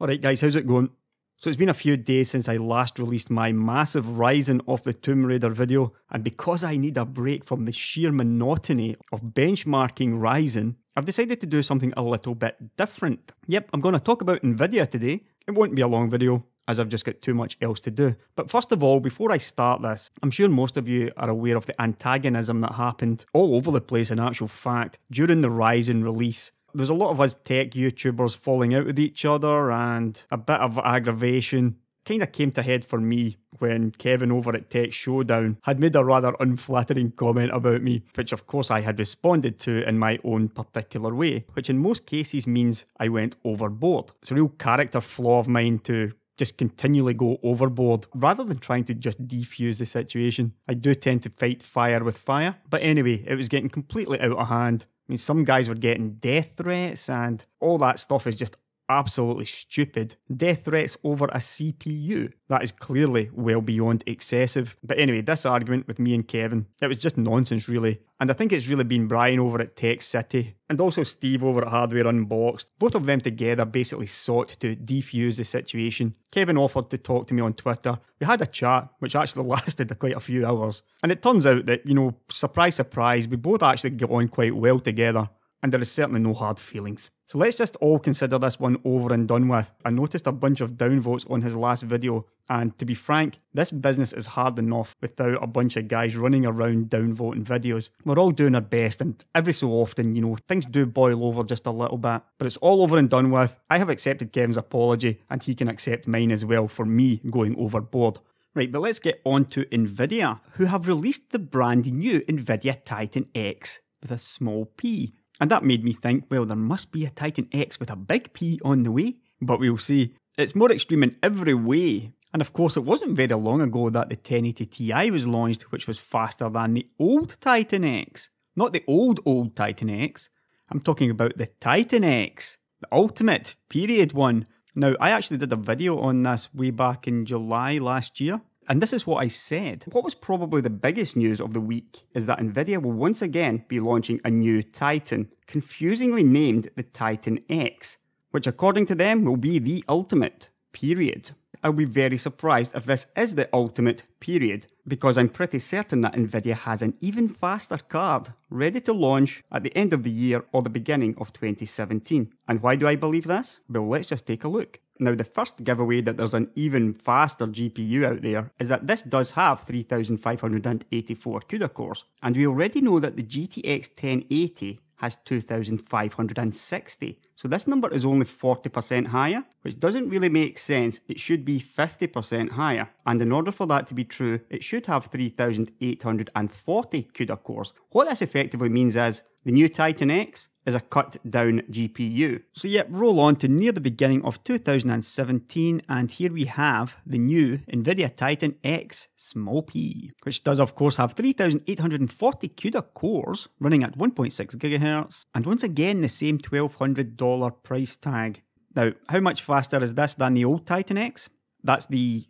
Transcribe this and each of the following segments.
Alright guys, how's it going? So it's been a few days since I last released my massive Rising of the Tomb Raider video, and because I need a break from the sheer monotony of benchmarking Rising, I've decided to do something a little bit different. Yep, I'm going to talk about Nvidia today. It won't be a long video, as I've just got too much else to do. But first of all, before I start this, I'm sure most of you are aware of the antagonism that happened all over the place in actual fact during the Rising release. There's a lot of us tech YouTubers falling out with each other, and a bit of aggravation kind of came to head for me when Kevin over at Tech Showdown had made a rather unflattering comment about me, which of course I had responded to in my own particular way, which in most cases means I went overboard. It's a real character flaw of mine to just continually go overboard rather than trying to just defuse the situation. I do tend to fight fire with fire, but anyway, it was getting completely out of hand. I mean, some guys were getting death threats, and all that stuff is just absolutely stupid. Death threats over a CPU. That is clearly well beyond excessive. But anyway, this argument with me and Kevin, it was just nonsense really. And I think it's really been Brian over at Tech City and also Steve over at Hardware Unboxed. Both of them together basically sought to defuse the situation. Kevin offered to talk to me on Twitter. We had a chat, which actually lasted quite a few hours. And it turns out that, you know, surprise, surprise, we both actually get on quite well together. And there is certainly no hard feelings. So let's just all consider this one over and done with. I noticed a bunch of downvotes on his last video, and to be frank, this business is hard enough without a bunch of guys running around downvoting videos. We're all doing our best, and every so often, you know, things do boil over just a little bit. But it's all over and done with. I have accepted Kevin's apology, and he can accept mine as well for me going overboard. Right, but let's get on to Nvidia, who have released the brand new Nvidia TitanX with a small p. And that made me think, well, there must be a Titan X with a big P on the way. But we'll see. It's more extreme in every way. And of course, it wasn't very long ago that the 1080 Ti was launched, which was faster than the old Titan X. Not the old Titan X. I'm talking about the Titan X. The ultimate, period one. Now, I actually did a video on this way back in July last year. And this is what I said. What was probably the biggest news of the week is that Nvidia will once again be launching a new Titan, confusingly named the Titan X, which according to them will be the ultimate, period. I'll be very surprised if this is the ultimate, period, because I'm pretty certain that Nvidia has an even faster card ready to launch at the end of the year or the beginning of 2017. And why do I believe this? Well, let's just take a look. Now, the first giveaway that there's an even faster GPU out there is that this does have 3584 CUDA cores, and we already know that the GTX 1080 has 2560. So this number is only 40% higher, which doesn't really make sense. It should be 50% higher. And in order for that to be true, it should have 3840 CUDA cores. What this effectively means is the new Titan X is a cut down GPU. So yep, roll on to near the beginning of 2017, and here we have the new Nvidia Titan X small p, which does of course have 3840 CUDA cores running at 1.6 GHz, and once again the same $1,200 price tag. Now, how much faster is this than the old Titan X? That's the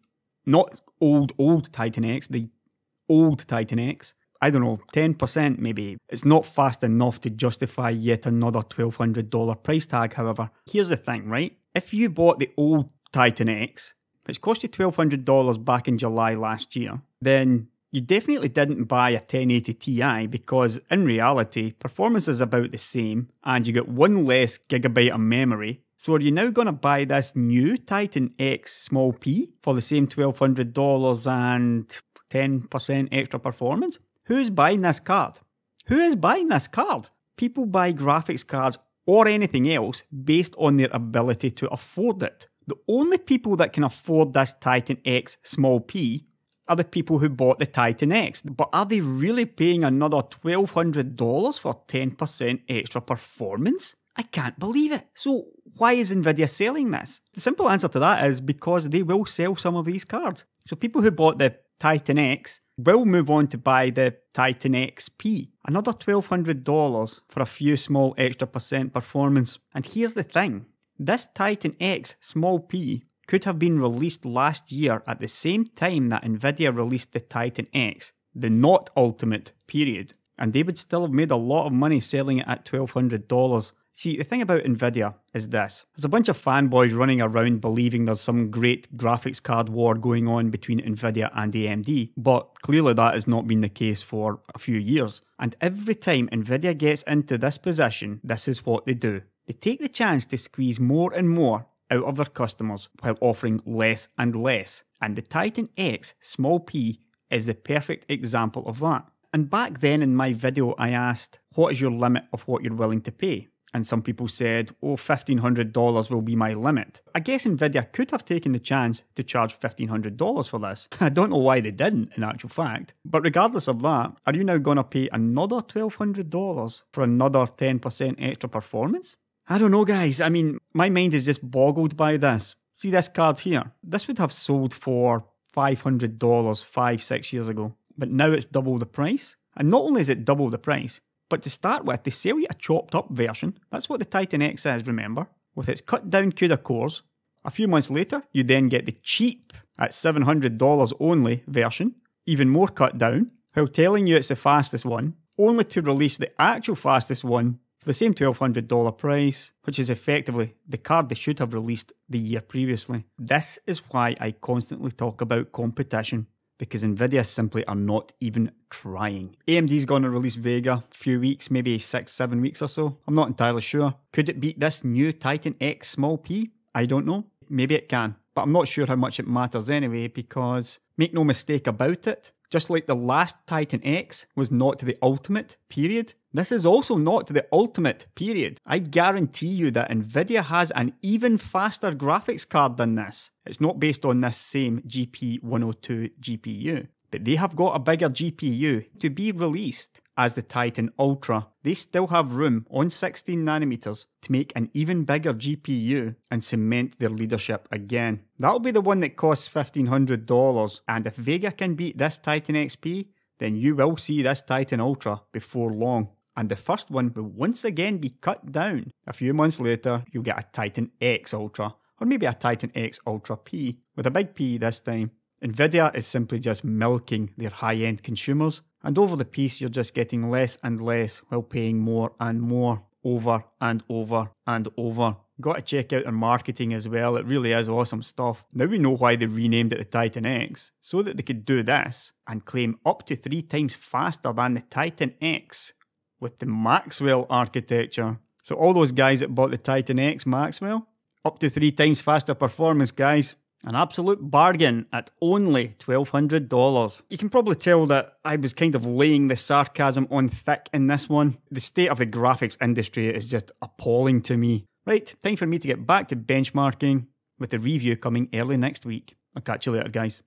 not old Titan X, the old Titan X. I don't know, 10% maybe. It's not fast enough to justify yet another $1,200 price tag, however. Here's the thing, right? If you bought the old Titan X, which cost you $1,200 back in July last year, then you definitely didn't buy a 1080 Ti because in reality, performance is about the same and you get one less gigabyte of memory. So are you now going to buy this new Titan X small p for the same $1,200 and 10% extra performance? Who's buying this card? Who is buying this card? People buy graphics cards or anything else based on their ability to afford it. The only people that can afford this Titan X small p are the people who bought the Titan X. But are they really paying another $1,200 for 10% extra performance? I can't believe it. So why is Nvidia selling this? The simple answer to that is because they will sell some of these cards. So people who bought the Titan X will move on to buy the Titan XP. Another $1,200 for a few small extra percent performance. And here's the thing. This Titan X small p could have been released last year at the same time that Nvidia released the Titan X, the not ultimate, period. And they would still have made a lot of money selling it at $1,200. See, the thing about Nvidia is this. There's a bunch of fanboys running around believing there's some great graphics card war going on between Nvidia and AMD, but clearly that has not been the case for a few years. And every time Nvidia gets into this position, this is what they do. They take the chance to squeeze more and more out of their customers while offering less and less. And the Titan X small p is the perfect example of that. And back then in my video I asked, what is your limit of what you're willing to pay? And some people said, oh, $1,500 will be my limit. I guess Nvidia could have taken the chance to charge $1,500 for this. I don't know why they didn't, in actual fact. But regardless of that, are you now going to pay another $1,200 for another 10% extra performance? I don't know, guys. I mean, my mind is just boggled by this. See this card here? This would have sold for $500 5-6 years ago. But now it's double the price. And not only is it double the price, but to start with, they sell you a chopped up version. That's what the Titan X is, remember? With its cut down CUDA cores. A few months later, you then get the cheap, at $700 only version, even more cut down, while telling you it's the fastest one, only to release the actual fastest one for the same $1,200 price, which is effectively the card they should have released the year previously. This is why I constantly talk about competition, because Nvidia simply are not even trying. AMD's going to release Vega a few weeks, maybe 6-7 weeks or so. I'm not entirely sure. Could it beat this new Titan X small p? I don't know. Maybe it can. But I'm not sure how much it matters anyway, because make no mistake about it, just like the last Titan X was not to the ultimate, period, this is also not to the ultimate, period. I guarantee you that Nvidia has an even faster graphics card than this. It's not based on this same GP102 GPU, but they have got a bigger GPU to be released as the Titan Ultra. They still have room on 16nm to make an even bigger GPU and cement their leadership again. That'll be the one that costs $1,500, and if Vega can beat this TitanXp, then you will see this Titan Ultra before long. And the first one will once again be cut down. A few months later, you'll get a Titan X Ultra, or maybe a Titan X Ultra P, with a big P this time. Nvidia is simply just milking their high-end consumers, and over the piece you're just getting less and less while paying more and more, over and over and over. Got to check out their marketing as well, it really is awesome stuff. Now we know why they renamed it the Titan X, so that they could do this, and claim up to 3 times faster than the Titan X, with the Maxwell architecture. So all those guys that bought the Titan X Maxwell, up to 3 times faster performance, guys. An absolute bargain at only $1,200. You can probably tell that I was kind of laying the sarcasm on thick in this one. The state of the graphics industry is just appalling to me. Right, time for me to get back to benchmarking, with the review coming early next week. I'll catch you later, guys.